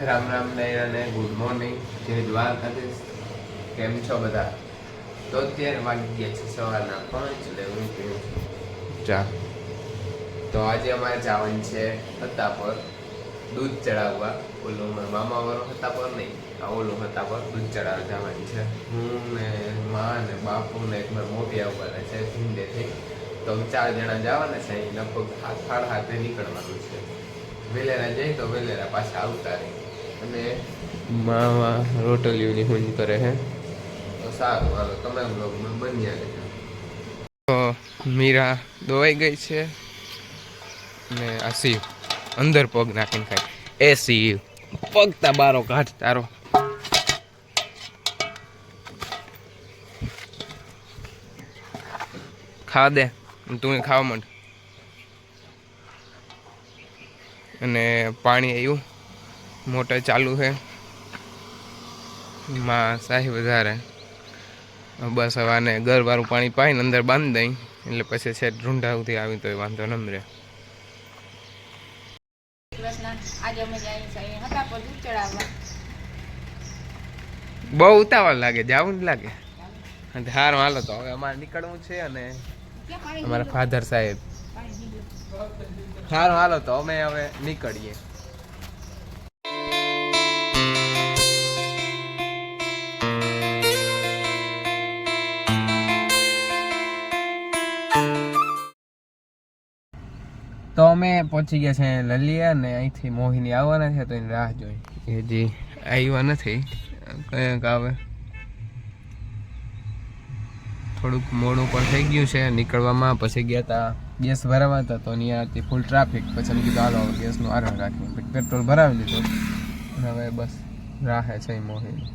Ram Ram નૈરાને good morning, જય દ્વારકાધીશ. કેમ છો બધા? તો અત્યારે વાગી ગયા છે સવારના 5 એટલે હું પીવું છું ચા. તો આજે અમારે જવાનું છે હતાપર દૂધ ચડાવવા. ઓલું મામા વાળો હતાપર નહીં, આ ઓલું હતાપર દૂધ ચડાવવા જવાનું છે. હું ને મા ને બાપુ ને એક મારી મોટી આવવાના છે ભીંડેથી. તો 4 જણા જવાના છે. લગભગ 7:30 નીકળવાનું છે. વેલેરા જાય તો વેલેરા પાછા આવતા રહે. અને મામા રોટલીઓની હુંજ કરે છે. તો સારું, હાલો તમે બ્લોગમાં બન્યા રહેજો. તો મીરા દોવાઈ ગઈ છે ને આ શિવ અંદર પગ નાખીને ખાય. એ શિવ પગતા બારો કાઢ તારો. ખા દે તું ખાવા માંડ. અને પાણી આવ્યું મોટર ચાલુ છે. માં સાહી વધારે બસ હવે આને ગરવાળું પાણી પાઈને અંદર બાંધી દઈ એટલે પછી છે ઢૂંઢા સુધી આવી તો વાંધો ન રહે. બહુ ઉતાવળ લાગે, જાવું જ લાગે. હારું હાલો તો હવે અમારે નીકળવું છે. અને અમારા ફાધર સાહેબ હારું હાલો તો અમે હવે નીકળીએ. તો અમે પહોંચી ગયા છે લલિયા ને અહીંથી મોહિની આવવાના છે તો એની રાહ જોઈ. એ હજી આવ્યા નથી, કંઈક આવે. થોડુંક મોડું પણ થઈ ગયું છે નીકળવામાં. પછી ગયા હતા ગેસ ભરાવા હતા તો ત્યાંથી ફૂલ ટ્રાફિક. પછી અમે કીધું હાલો ગેસનું આરોહ રાખીએ. પેટ્રોલ ભરાવી લીધું. હવે બસ રાહે છે મોહિની.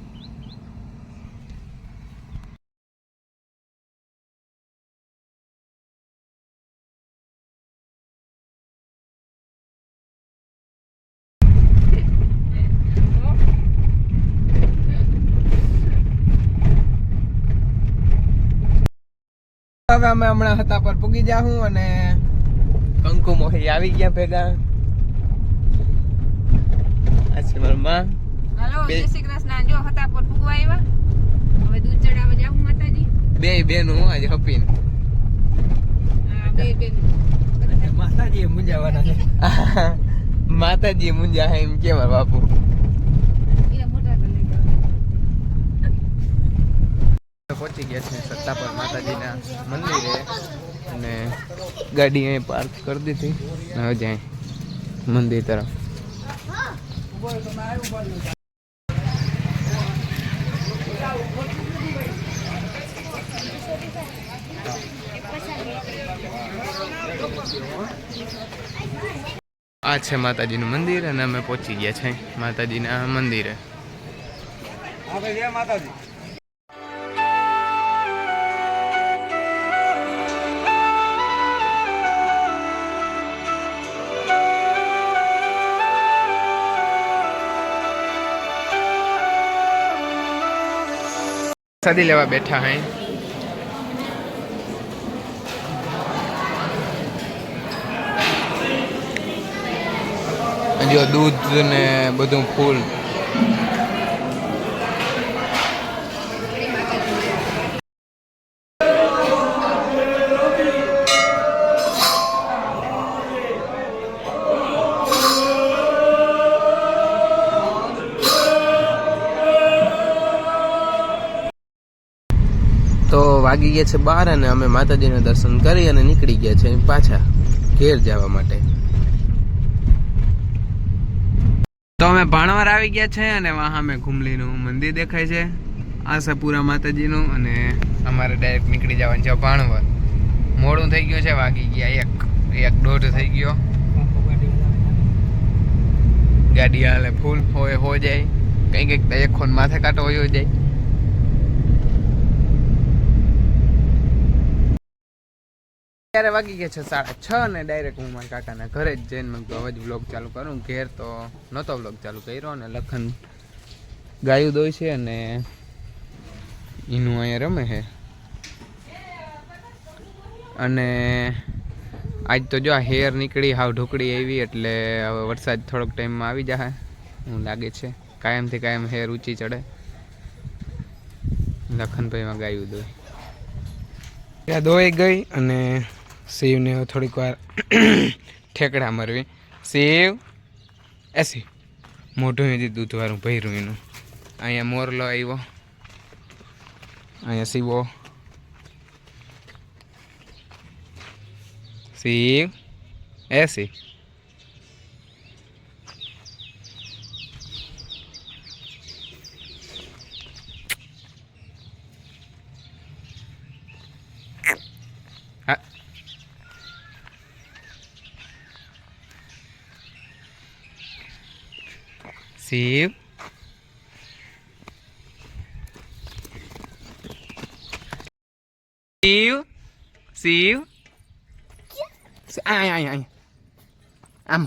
હવે અમે હમણાં હતા પર પૂગી જાઉં અને કંકુ મોહી આવી ગયા ભેગા. અચ્છા મારા માં હાલો જય શ્રી કૃષ્ણ. જો હતા પર પૂગવા આવ્યા. હવે દૂધ ચડાવવા જાવું માતાજી. બે બેનો આજે હપીન. હા બે બેન માતાજી મુંજાવાના છે. માતાજી મુંજા હે એમ કે મારા બાપુ. એના મોટા કરી લેજો. પહોંચી ગયા છે સત્તાપર માતાજીના મંદિરે અને ગાડી અહીં પાર્ક કરી દીધી. હવે જાય મંદિર તરફ. આ છે માતાજીનું મંદિર અને અમે પહોંચી ગયા છે માતાજીના મંદિરે. માતાજી પ્રસાદી લેવા બેઠા હૈ. જો દૂધ ને બધું ફૂલ. તો વાગી ગયા છે 12 અને અમે માતાજીના દર્શન કરી અને નીકળી ગયા છે પાછા ઘેર જવા માટે. તો અમે ભાણવાર આવી ગયા છે અને વાહ અમે ઘુમલીનું મંદિર દેખાય છે. આશાપુરા માતાજીનું. અને અમારે ડાયરેક્ટ નીકળી જવાનું છે ભાણવાર. મોડું થઈ ગયું છે, વાગી ગયા 1:30 થઈ ગયો. ગાડી હાલે ફૂલ હો જાય કંઈક એક ખોન માથે કાંટો હોય જાય. ત્યારે વાગી ગયા છે 6:30 અને ડાયરેક્ટ હું મારા કાકાના ઘરે જ જઈને મેં હવે જ વ્લોગ ચાલુ કરું. ઘેર તો નહોતો વ્લોગ ચાલુ કર્યો. અને લખન ગાયું દોય છે અને એનું અહીંયા રમે છે. અને આજ તો જો હેર નીકળી હાવ ઢોકળી આવી એટલે હવે વરસાદ થોડોક ટાઈમમાં આવી જશે. હું લાગે છે કાયમથી કાયમ હેર ઊંચી ચડે. લખનભાઈમાં ગાયું દોય ત્યાં દોઈ ગઈ અને શિવને થોડીક વાર ઠેકડા મારવી. શિવ એસી મોઢું હજી દૂધવાળું ભર્યું એનું. અહીંયા મોરલો આવ્યો, અહીંયા શિવો. શિવ એસી હા. શિવ શિવ શિવ આમ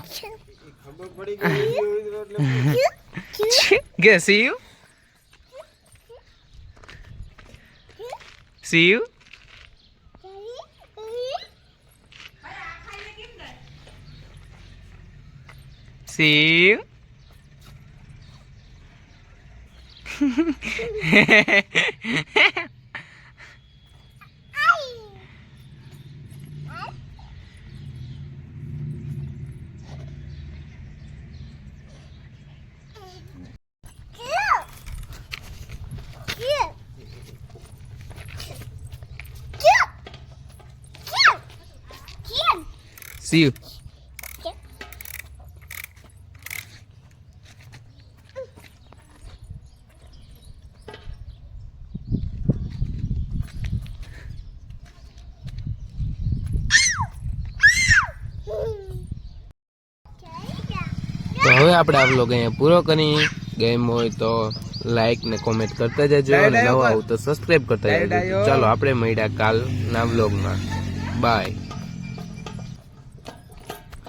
ગે શિવ શિવ શિવ શિવ તો હવે આપણે આ વ્લોગ અહીંયા પૂરો કરી. ગેમ હોય તો લાઈક ને કોમેન્ટ કરતા જજો અને નવા આવું તો સબસ્ક્રાઇબ કરતા જજો. ચાલો આપણે મળ્યા કાલના વ્લોગમાં. બાય.